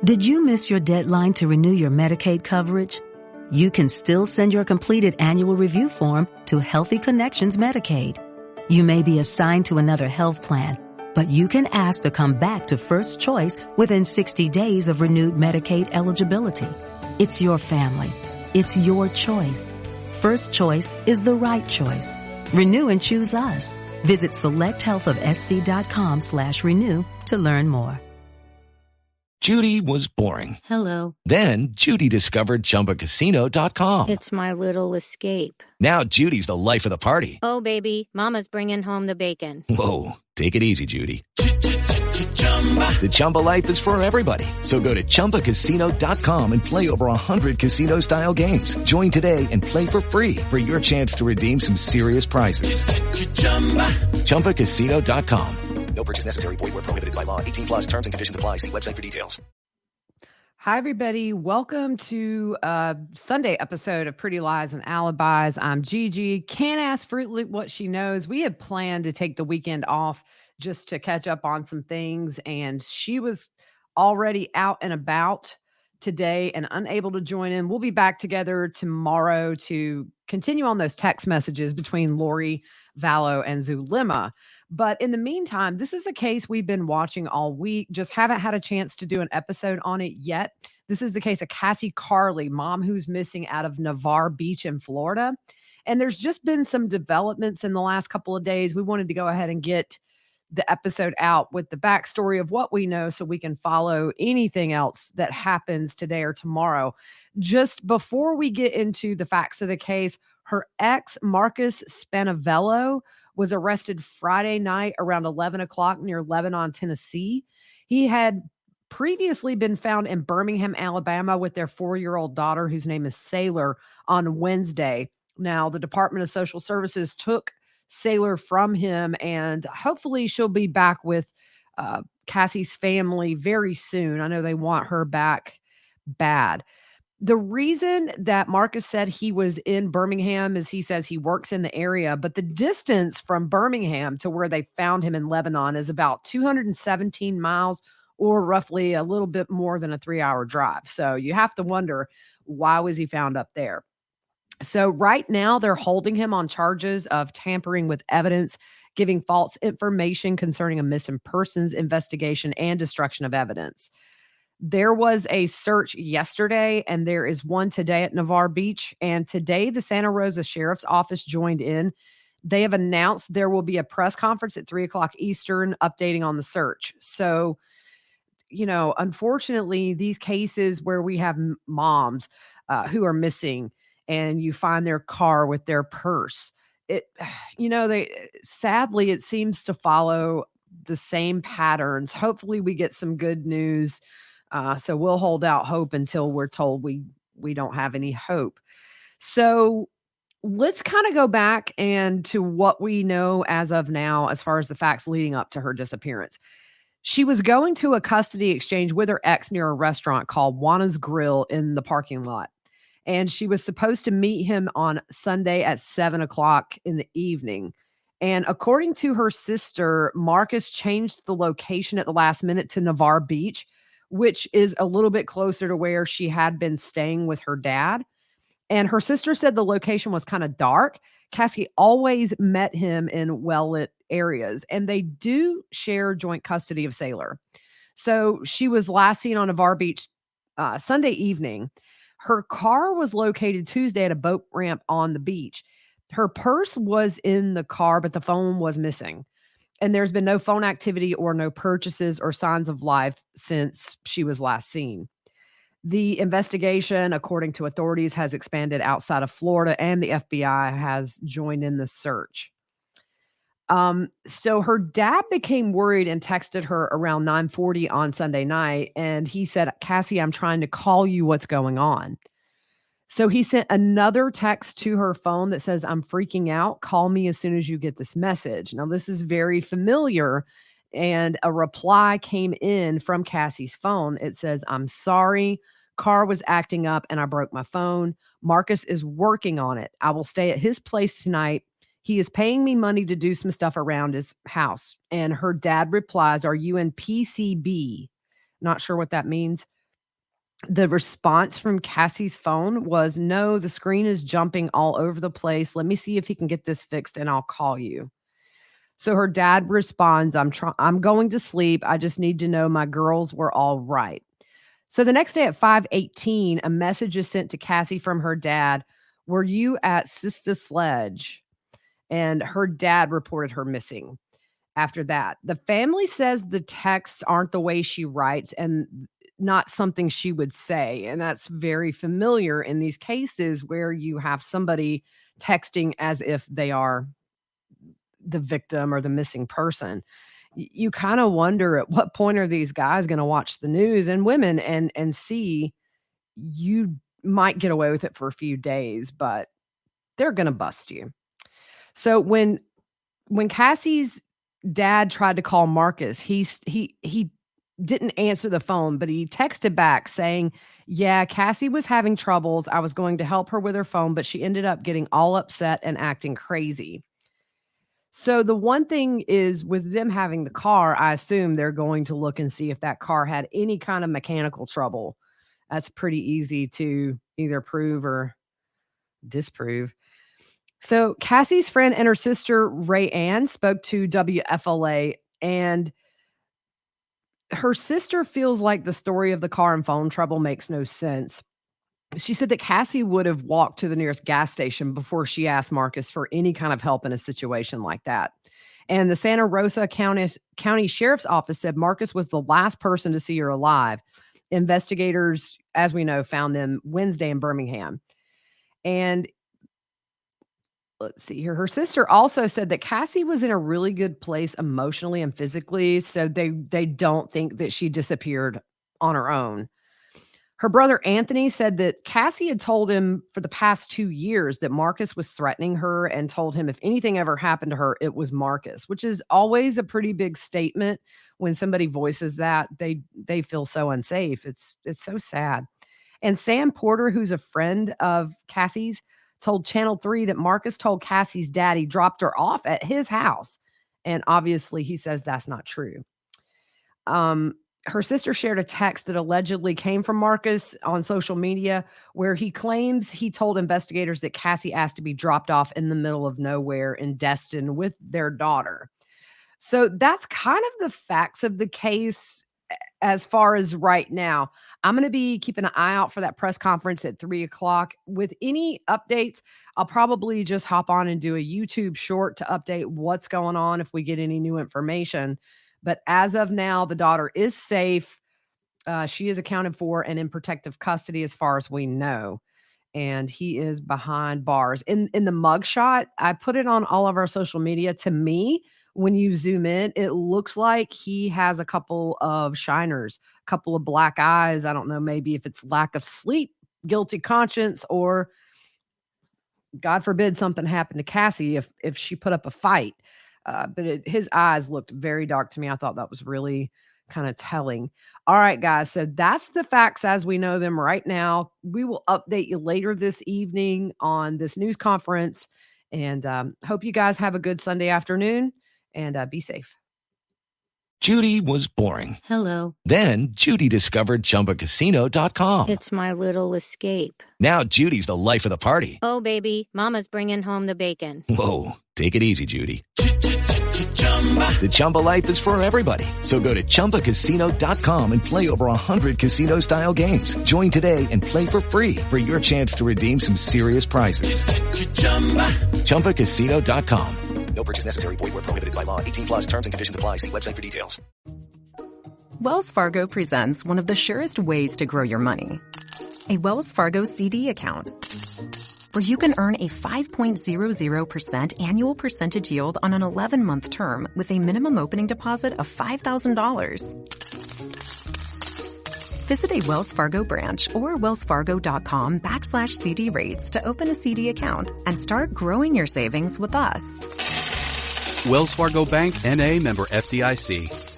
Did you miss your deadline to renew your Medicaid coverage? You can still send your completed annual review form to Healthy Connections Medicaid. You may be assigned to another health plan, but you can ask to come back to First Choice within 60 days of renewed Medicaid eligibility. It's your family. It's your choice. First Choice is the right choice. Renew and choose us. Visit selecthealthofsc.com/renew to learn more. Judy was boring. Hello. Then Judy discovered ChumbaCasino.com. It's my little escape. Now Judy's the life of the party. Oh, baby, mama's bringing home the bacon. Whoa, take it easy, Judy. The Chumba life is for everybody. So go to ChumbaCasino.com and play over 100 casino-style games. Join today and play for free for your chance to redeem some serious prizes. ChumbaCasino.com. No purchase necessary. Void where prohibited by law. 18+ terms and conditions apply. See website for details. Hi, everybody. Welcome to a Sunday episode of Pretty Lies and Alibis. I'm Gigi. Can't ask Fruit Loop what she knows. We had planned to take the weekend off just to catch up on some things, and she was already out and about today and unable to join in. We'll be back together tomorrow to continue on those text messages between Lori Vallow and Zulema. But in the meantime, this is a case we've been watching all week, just haven't had a chance to do an episode on it yet. This is the case of Cassie Carli, mom who's missing out of Navarre Beach in Florida. And there's just been some developments in the last couple of days. We wanted to go ahead and get the episode out with the backstory of what we know so we can follow anything else that happens today or tomorrow. Just before we get into the facts of the case, her ex, Marcus Spanavello, was arrested Friday night around 11 o'clock near Lebanon, Tennessee. He had previously been found in Birmingham, Alabama with their 4-year-old daughter, whose name is Sailor, on Wednesday. Now, the Department of Social Services took Sailor from him, and hopefully she'll be back with Cassie's family very soon. I know they want her back bad. The reason that Marcus said he was in Birmingham is he says he works in the area, but the distance from Birmingham to where they found him in Lebanon is about 217 miles, or roughly a little bit more than a 3-hour drive. So you have to wonder, why was he found up there? So right now they're holding him on charges of tampering with evidence, giving false information concerning a missing persons investigation, and destruction of evidence. There was a search yesterday, and there is one today at Navarre Beach. And today, the Santa Rosa Sheriff's Office joined in. They have announced there will be a press conference at 3 o'clock Eastern updating on the search. So, you know, unfortunately, these cases where we have moms who are missing and you find their car with their purse, sadly, it seems to follow the same patterns. Hopefully we get some good news. So we'll hold out hope until we're told we don't have any hope. So let's kind of go back and to what we know as of now, as far as the facts leading up to her disappearance. She was going to a custody exchange with her ex near a restaurant called Juana's Grill in the parking lot. And she was supposed to meet him on Sunday at 7 o'clock in the evening. And according to her sister, Marcus changed the location at the last minute to Navarre Beach, which is a little bit closer to where she had been staying with her dad. And her sister said the location was kind of dark. Cassie always met him in well-lit areas, and they do share joint custody of Sailor. So she was last seen on Navarre Beach Sunday evening. Her car was located Tuesday at a boat ramp on the beach. Her purse was in the car, but the phone was missing. And there's been no phone activity or no purchases or signs of life since she was last seen. The investigation, according to authorities, has expanded outside of Florida, and the FBI has joined in the search. So her dad became worried and texted her around 9:40 on Sunday night. And he said, "Cassie, I'm trying to call you. What's going on?" So he sent another text to her phone that says, "I'm freaking out. Call me as soon as you get this message." Now, this is very familiar. And a reply came in from Cassie's phone. It says, "I'm sorry. Car was acting up and I broke my phone. Marcus is working on it. I will stay at his place tonight. He is paying me money to do some stuff around his house." And her dad replies, "Are you in PCB?" Not sure what that means. The response from Cassie's phone was, "No, the screen is jumping all over the place. Let me see if he can get this fixed and I'll call you." So her dad responds, I'm going to sleep. I just need to know my girls were all right." So the next day at 5:18, a message is sent to Cassie from her dad. "Were you at Sister Sledge?" And her dad reported her missing. After that, the family says the texts aren't the way she writes and not something she would say. And that's very familiar in these cases where you have somebody texting as if they are the victim or the missing person. You kind of wonder at what point are these guys going to watch the news, and women, and see you might get away with it for a few days, but they're going to bust you. So when Cassie's dad tried to call Marcus, he didn't answer the phone, but he texted back saying, "Yeah, Cassie was having troubles. I was going to help her with her phone, but she ended up getting all upset and acting crazy." So the one thing is, with them having the car, I assume they're going to look and see if that car had any kind of mechanical trouble. That's pretty easy to either prove or disprove. So Cassie's friend and her sister, Ray Ann, spoke to WFLA, and her sister feels like the story of the car and phone trouble makes no sense. She said that Cassie would have walked to the nearest gas station before she asked Marcus for any kind of help in a situation like that. And the Santa Rosa County Sheriff's Office said Marcus was the last person to see her alive. Investigators, as we know, found them Wednesday in Birmingham. And let's see here. Her sister also said that Cassie was in a really good place emotionally and physically, so they don't think that she disappeared on her own. Her brother Anthony said that Cassie had told him for the past 2 years that Marcus was threatening her, and told him if anything ever happened to her, it was Marcus, which is always a pretty big statement. When somebody voices that, they feel so unsafe. It's so sad. And Sam Porter, who's a friend of Cassie's, told Channel 3 that Marcus told Cassie's dad he dropped her off at his house. And obviously he says that's not true. Her sister shared a text that allegedly came from Marcus on social media, where he claims he told investigators that Cassie asked to be dropped off in the middle of nowhere in Destin with their daughter. So that's kind of the facts of the case as far as right now. I'm going to be keeping an eye out for that press conference at 3:00. With any updates, I'll probably just hop on and do a YouTube short to update what's going on if we get any new information. But as of now, the daughter is safe. She is accounted for and in protective custody as far as we know. And he is behind bars. In the mugshot, I put it on all of our social media. To me, when you zoom in, it looks like he has a couple of shiners, a couple of black eyes. I don't know, maybe if it's lack of sleep, guilty conscience, or God forbid something happened to Cassie if she put up a fight. But his eyes looked very dark to me. I thought that was really kind of telling. All right, guys. So that's the facts as we know them right now. We will update you later this evening on this news conference, and hope you guys have a good Sunday afternoon, and be safe. Judy was boring. Hello. Then Judy discovered ChumbaCasino.com. It's my little escape. Now Judy's the life of the party. Oh, baby, mama's bringing home the bacon. Whoa, take it easy, Judy. The Chumba life is for everybody. So go to ChumbaCasino.com and play over 100 casino-style games. Join today and play for free for your chance to redeem some serious prizes. ChumbaCasino.com. No purchase necessary. Void where prohibited by law. 18+ terms and conditions apply. See website for details. Wells Fargo presents one of the surest ways to grow your money. A Wells Fargo CD account, where you can earn a 5.00% annual percentage yield on an 11-month term with a minimum opening deposit of $5,000. Visit a Wells Fargo branch or wellsfargo.com/CD rates to open a CD account and start growing your savings with us. Wells Fargo Bank, N.A., member FDIC.